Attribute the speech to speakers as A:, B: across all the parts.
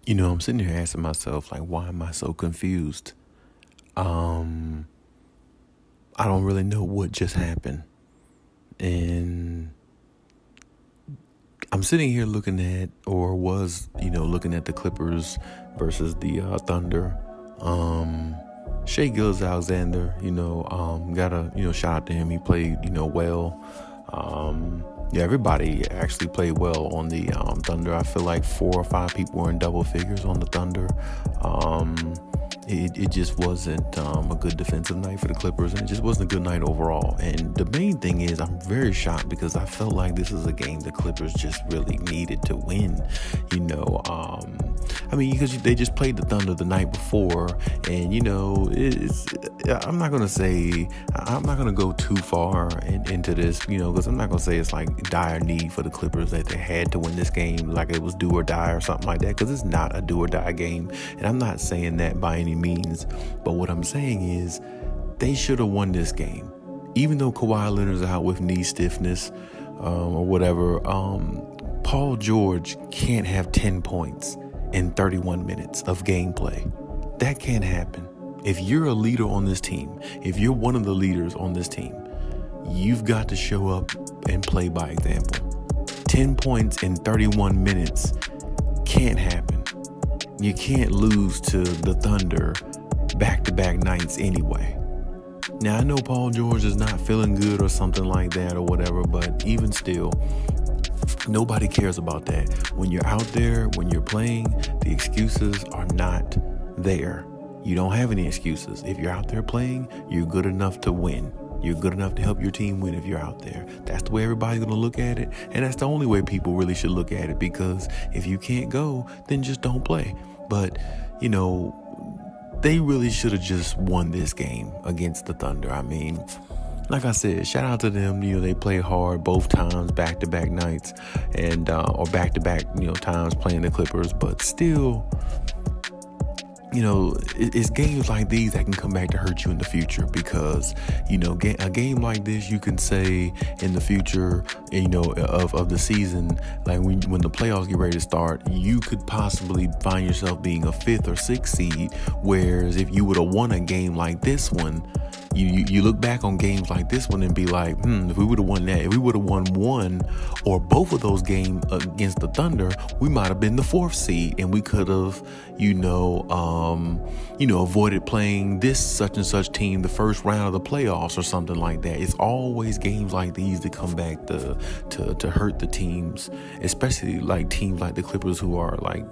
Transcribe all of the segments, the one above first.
A: I'm sitting here asking myself, like, why am I so confused? I don't really know what just happened. And I'm sitting here looking at the Clippers versus the Thunder. Shai Gilgeous-Alexander, gotta, shout out to him. He played, well. Everybody actually played well on the Thunder. I feel like 4 or 5 people were in double figures on the Thunder. It just wasn't a good defensive night for the Clippers, and it just wasn't a good night overall. And the main thing is, I'm very shocked because I felt like this is a game the Clippers just really needed to win. Because they just played the Thunder the night before, and I'm not gonna go too far into this, because I'm not gonna say it's like dire need for the Clippers that they had to win this game, like it was do or die or something like that, because it's not a do or die game, and I'm not saying that by any means. But what I'm saying is they should have won this game, even though Kawhi Leonard's out with knee stiffness or whatever. Paul George can't have 10 points in 31 minutes of gameplay. That can't happen. If you're a leader on this team, if you're one of the leaders on this team, you've got to show up and play by example. 10 points in 31 minutes can't happen. You can't lose to the Thunder back-to-back nights anyway. Now, I know Paul George is not feeling good or something like that or whatever, but even still, nobody cares about that. When you're out there, when you're playing, the excuses are not there. You don't have any excuses. If you're out there playing, you're good enough to win. You're good enough to help your team win if you're out there. That's the way everybody's going to look at it. And that's the only way people really should look at it, because if you can't go, then just don't play. But, they really should have just won this game against the Thunder. I mean, like I said, shout out to them. They played hard both times, back-to-back nights, and or back-to-back, times playing the Clippers. But still, it's games like these that can come back to hurt you in the future, because, a game like this, you can say in the future, of the season, like when the playoffs get ready to start, you could possibly find yourself being a 5th or 6th seed. Whereas if you would have won a game like this one, you look back on games like this one and be like, if we would have won that, if we would have won one or both of those games against the Thunder, we might have been the 4th seed, and we could have, avoided playing this such and such team the first round of the playoffs or something like that. It's always games like these that come back to hurt the teams, especially like teams like the Clippers, who are like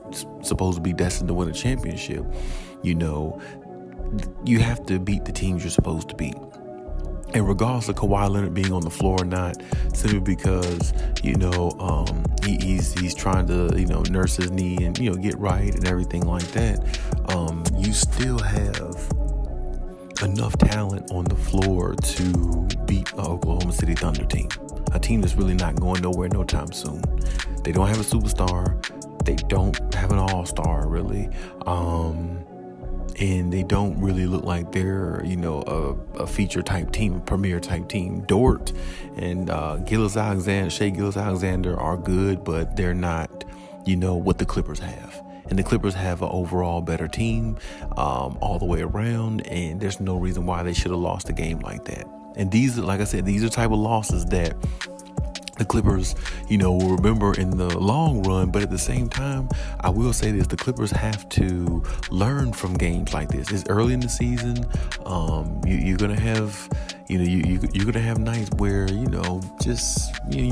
A: supposed to be destined to win a championship. You have to beat the teams you're supposed to beat. And regardless of Kawhi Leonard being on the floor or not, simply because, he's trying to, nurse his knee and, get right and everything like that, you still have enough talent on the floor to beat an Oklahoma City Thunder team. A team that's really not going nowhere no time soon. They don't have a superstar. They don't have an all-star, really. And they don't really look like they're, a feature type team, a premier type team. Dort and Shai Gilgeous-Alexander are good, but they're not, what the Clippers have. And the Clippers have an overall better team all the way around, and there's no reason why they should have lost a game like that. And these, like I said, these are type of losses that the Clippers, will remember in the long run. But at the same time, I will say this: the Clippers have to learn from games like this. It's early in the season. You're gonna have, you're gonna have nights where you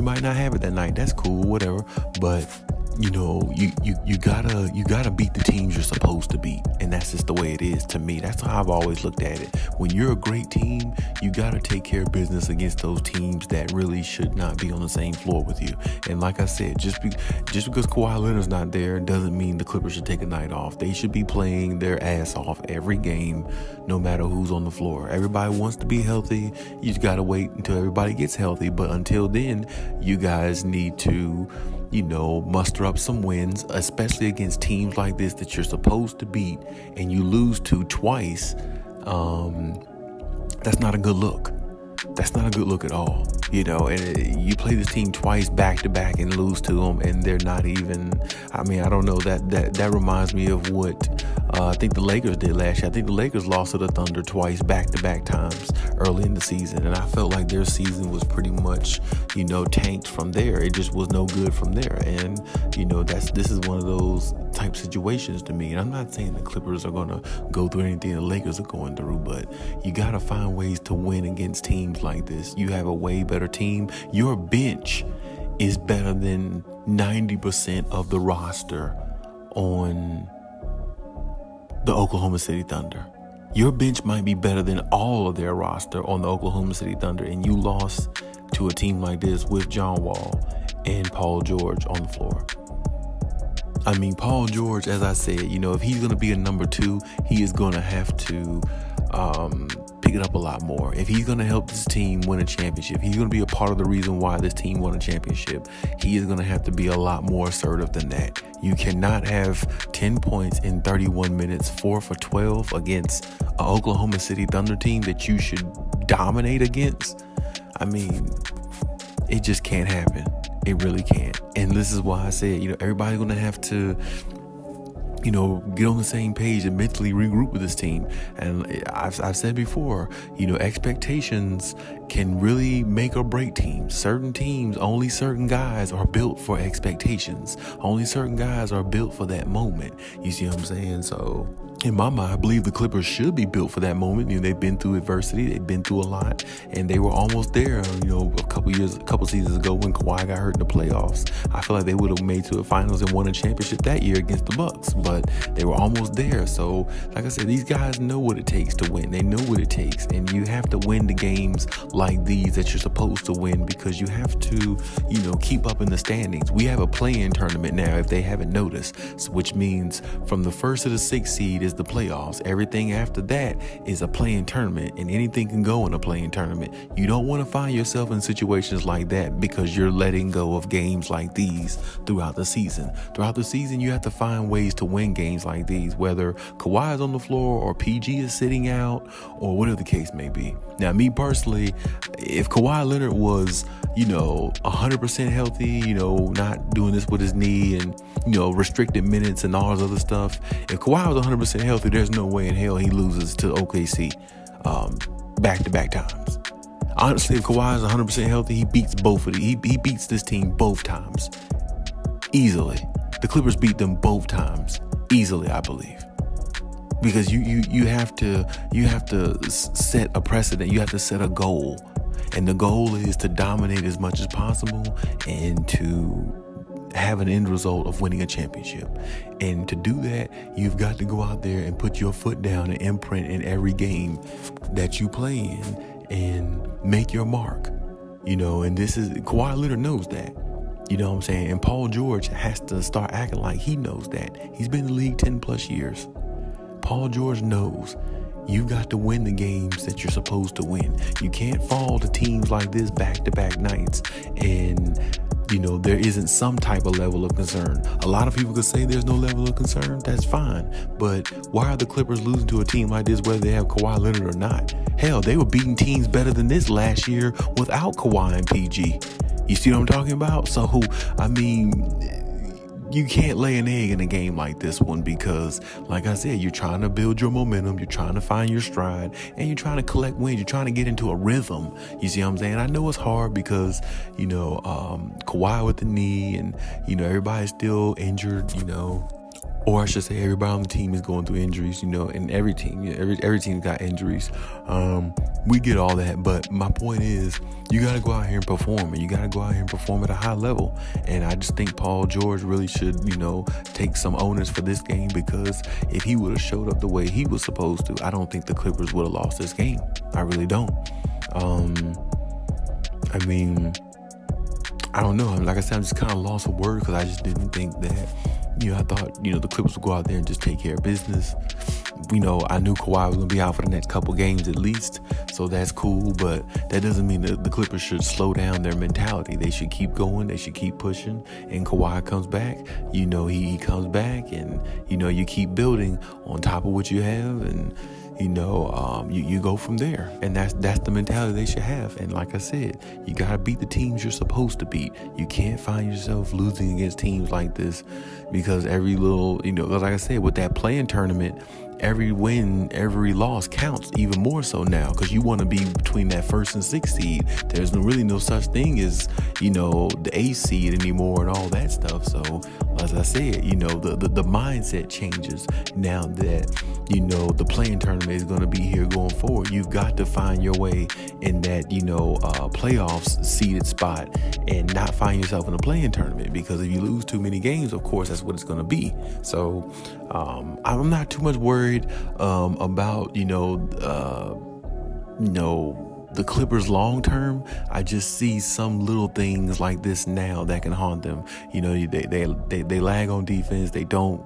A: might not have it that night. That's cool, whatever. But you gotta beat the teams you're supposed to beat, and that's just the way it is to me. That's how I've always looked at it. When you're a great team, you gotta take care of business against those teams that really should not be on the same floor with you. And like I said, just because Kawhi Leonard's not there doesn't mean the Clippers should take a night off. They should be playing their ass off every game, no matter who's on the floor. Everybody wants to be healthy. You just gotta wait until everybody gets healthy. But until then, you guys need to muster up some wins, especially against teams like this that you're supposed to beat and you lose to twice. That's not a good look. That's not a good look at all. And you play this team twice back to back and lose to them, and they're not even. I mean, I don't know. That reminds me of what I think the Lakers did last year. I think the Lakers lost to the Thunder twice back to back times early in the season, and I felt like their season was pretty much, tanked from there. It just was no good from there, and this is one of those type situations to me. And I'm not saying the Clippers are gonna go through anything the Lakers are going through, but you gotta find ways to win against teams like this. You have a way better team. Your bench is better than 90% of the roster on the Oklahoma City Thunder. Your bench might be better than all of their roster on the Oklahoma City Thunder, and you lost to a team like this with John Wall and Paul George on the floor. I mean, Paul George, as I said, if he's going to be a number 2, he is going to have to pick it up a lot more. If he's going to help this team win a championship, he's going to be a part of the reason why this team won a championship, he is going to have to be a lot more assertive than that. You cannot have 10 points in 31 minutes, 4 for 12 against an Oklahoma City Thunder team that you should dominate against. I mean, it just can't happen. It really can't. And this is why I said, everybody's going to have to, get on the same page and mentally regroup with this team. And I've said before, expectations can really make or break teams. Certain teams, only certain guys are built for expectations. Only certain guys are built for that moment. You see what I'm saying? So in my mind, I believe the Clippers should be built for that moment. They've been through adversity. They've been through a lot, and they were almost there, a couple seasons ago when Kawhi got hurt in the playoffs. I feel like they would have made to the finals and won a championship that year against the Bucks, but they were almost there. So, like I said, these guys know what it takes to win. They know what it takes, and you have to win the games like these that you're supposed to win because you have to, keep up in the standings. We have a play-in tournament now, if they haven't noticed, which means from the 1st to the 6th seed is the playoffs. Everything after that is a play-in tournament, and anything can go in a play-in tournament. You don't want to find yourself in situations like that because you're letting go of games like these throughout the season. Throughout the season, you have to find ways to win games like these, whether Kawhi is on the floor or PG is sitting out or whatever the case may be. Now, me personally, if Kawhi Leonard was, 100% healthy, not doing this with his knee and, restricted minutes and all this other stuff, if Kawhi was 100% healthy, there's no way in hell he loses to OKC back-to-back times. Honestly, if Kawhi is 100% healthy, he beats both of these. He beats this team both times. Easily. The Clippers beat them both times. Easily, I believe. Because you have to set a precedent. You have to set a goal. And the goal is to dominate as much as possible and to have an end result of winning a championship. And to do that, you've got to go out there and put your foot down and imprint in every game that you play in and make your mark. And this is, Kawhi Leonard knows that. You know what I'm saying? And Paul George has to start acting like he knows that. He's been in the league 10 plus years. Paul George knows you've got to win the games that you're supposed to win. You can't fall to teams like this back-to-back nights and, there isn't some type of level of concern. A lot of people could say there's no level of concern. That's fine. But why are the Clippers losing to a team like this, whether they have Kawhi Leonard or not? Hell, they were beating teams better than this last year without Kawhi and PG. You see what I'm talking about? So, I mean, you can't lay an egg in a game like this one because, like I said, you're trying to build your momentum, you're trying to find your stride, and you're trying to collect wins. You're trying to get into a rhythm. You see what I'm saying? I know it's hard because, Kawhi with the knee and, everybody's still injured, or I should say everybody on the team is going through injuries, and every team, every team's got injuries. We get all that, but my point is you got to go out here and perform, and you got to go out here and perform at a high level. And I just think Paul George really should, take some onus for this game because if he would have showed up the way he was supposed to, I don't think the Clippers would have lost this game. I really don't. I mean, I don't know. Like I said, I'm just kind of lost for words because I just didn't think that, I thought, the Clippers would go out there and just take care of business. I knew Kawhi was going to be out for the next couple games at least, so that's cool, but that doesn't mean that the Clippers should slow down their mentality. They should keep going, they should keep pushing, and Kawhi comes back, he comes back, and, you keep building on top of what you have, and, you go from there. And that's the mentality they should have. And like I said, you got to beat the teams you're supposed to beat. You can't find yourself losing against teams like this, because every little, like I said, with that play-in tournament, every win, every loss counts even more so now, because you want to be between that 1st and 6th seed. There's really no such thing as, the 8th seed anymore and all that stuff. So as I said, the mindset changes now that, the play-in tournament is going to be here going forward. You've got to find your way in that, playoffs seeded spot and not find yourself in a play-in tournament, because if you lose too many games, of course, that's what it's going to be. So I'm not too much worried about, the Clippers long term. I just see some little things like this now that can haunt them. They lag on defense. They don't,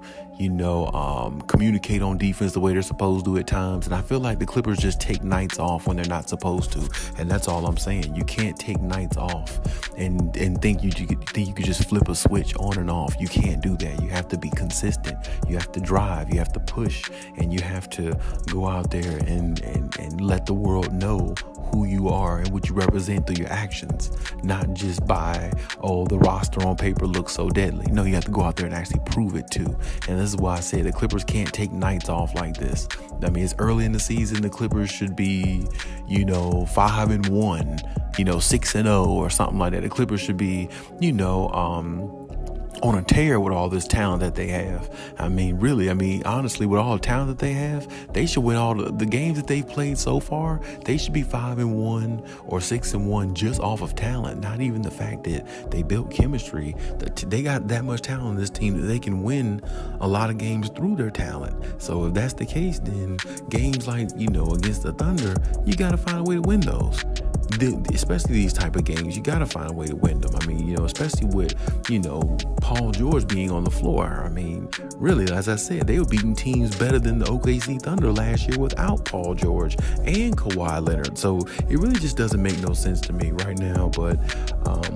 A: communicate on defense the way they're supposed to at times. And I feel like the Clippers just take nights off when they're not supposed to. And that's all I'm saying. You can't take nights off and think you could just flip a switch on and off. You can't do that. You have to be consistent. You have to drive. You have to push. And you have to go out there and let the world know who you are and what you represent through your actions, not just by, the roster on paper looks so deadly. No, you have to go out there and actually prove it too. And this is why I say the Clippers can't take nights off like this. I mean, it's early in the season. The Clippers should be, 5-1, 6-0 or something like that. The Clippers should be, on a tear with all this talent that they have. Honestly, with all the talent that they have, they should win all the games that they've played so far. They should be 5-1 or 6-1 just off of talent, not even the fact that they built chemistry. They got that much talent in this team that they can win a lot of games through their talent. So if that's the case, then games like, against the Thunder, you got to find a way to win those. Especially these type of games, you got to find a way to win them. Especially with, Paul George being on the floor. Really, as I said, they were beating teams better than the OKC Thunder last year without Paul George and Kawhi Leonard. So it really just doesn't make no sense to me right now. But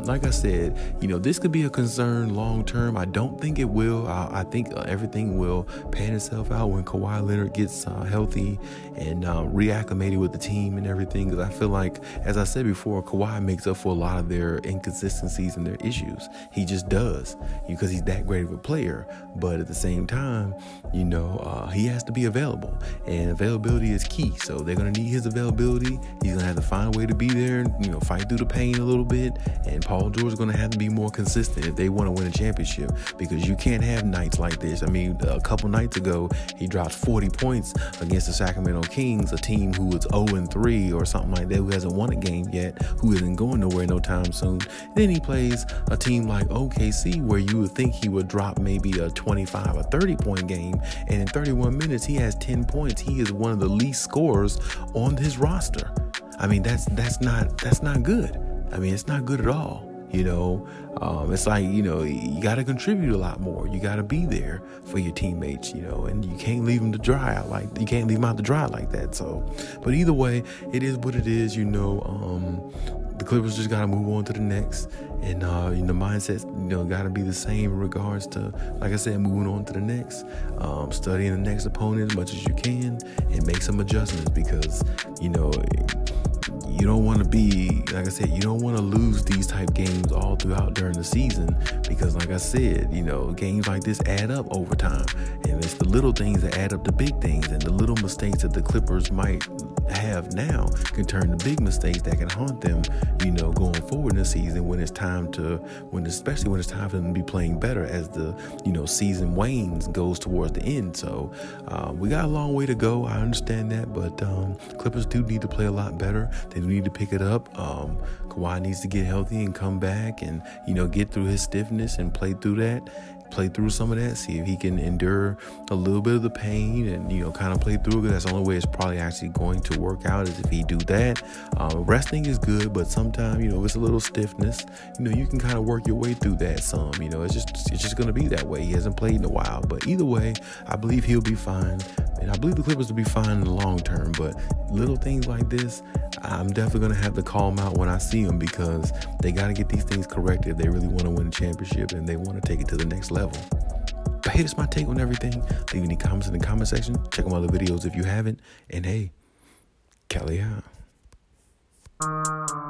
A: like I said, this could be a concern long term. I don't think it will. I think everything will pan itself out when Kawhi Leonard gets healthy and reacclimated with the team and everything. Because I feel like, as I said before, Kawhi makes up for a lot of their inconsistencies and their issues. He just does, because he's that great of a player. But at the same time, he has to be available, and availability is key. So they're going to need his availability. He's going to have to find a way to be there and, fight through the pain a little bit. And Paul George is going to have to be more consistent if they want to win a championship, because you can't have nights like this. A couple nights ago, he dropped 40 points against the Sacramento Kings, a team who was 0-3 or something like that, who hasn't won a game yet, who isn't going nowhere no time soon. Then he plays a team like OKC, where you would think he would drop maybe a 25 or 30 point game, and in 31 minutes he has 10 points. He is one of the least scorers on his roster. That's not good. It's not good at all. It's like, you got to contribute a lot more. You got to be there for your teammates, and you can't leave them to dry out you can't leave them out to dry like that. So, but either way, it is what it is. The Clippers just got to move on to the next, and the mindset's got to be the same in regards to, like I said, moving on to the next, studying the next opponent as much as you can, and make some adjustments, because you don't want to be, like I said, you don't want to lose these type games all throughout during the season, because like I said, games like this add up over time, and it's the little things that add up to big things, and the little mistakes that the Clippers might have now can turn to big mistakes that can haunt them, going forward in the season, especially when it's time for them to be playing better as the, season wanes, goes towards the end. So we got a long way to go. I understand that, but Clippers do need to play a lot better. They do need to pick it up. Kawhi needs to get healthy and come back and, get through his stiffness and play through that. play through some of that, see if he can endure a little bit of the pain and, kind of play through it. That's the only way it's probably actually going to work out, is if he do that. Resting is good, but sometimes, if it's a little stiffness, you can kind of work your way through that some. It's just going to be that way. He hasn't played in a while, but either way, I believe he'll be fine. And I believe the Clippers will be fine in the long term, but little things like this, I'm definitely going to have to call them out when I see them, because they got to get these things corrected if they really want to win a championship and they want to take it to the next level. But hey, that's my take on everything. Leave any comments in the comment section. Check out my other videos if you haven't. And hey, Khaliis out.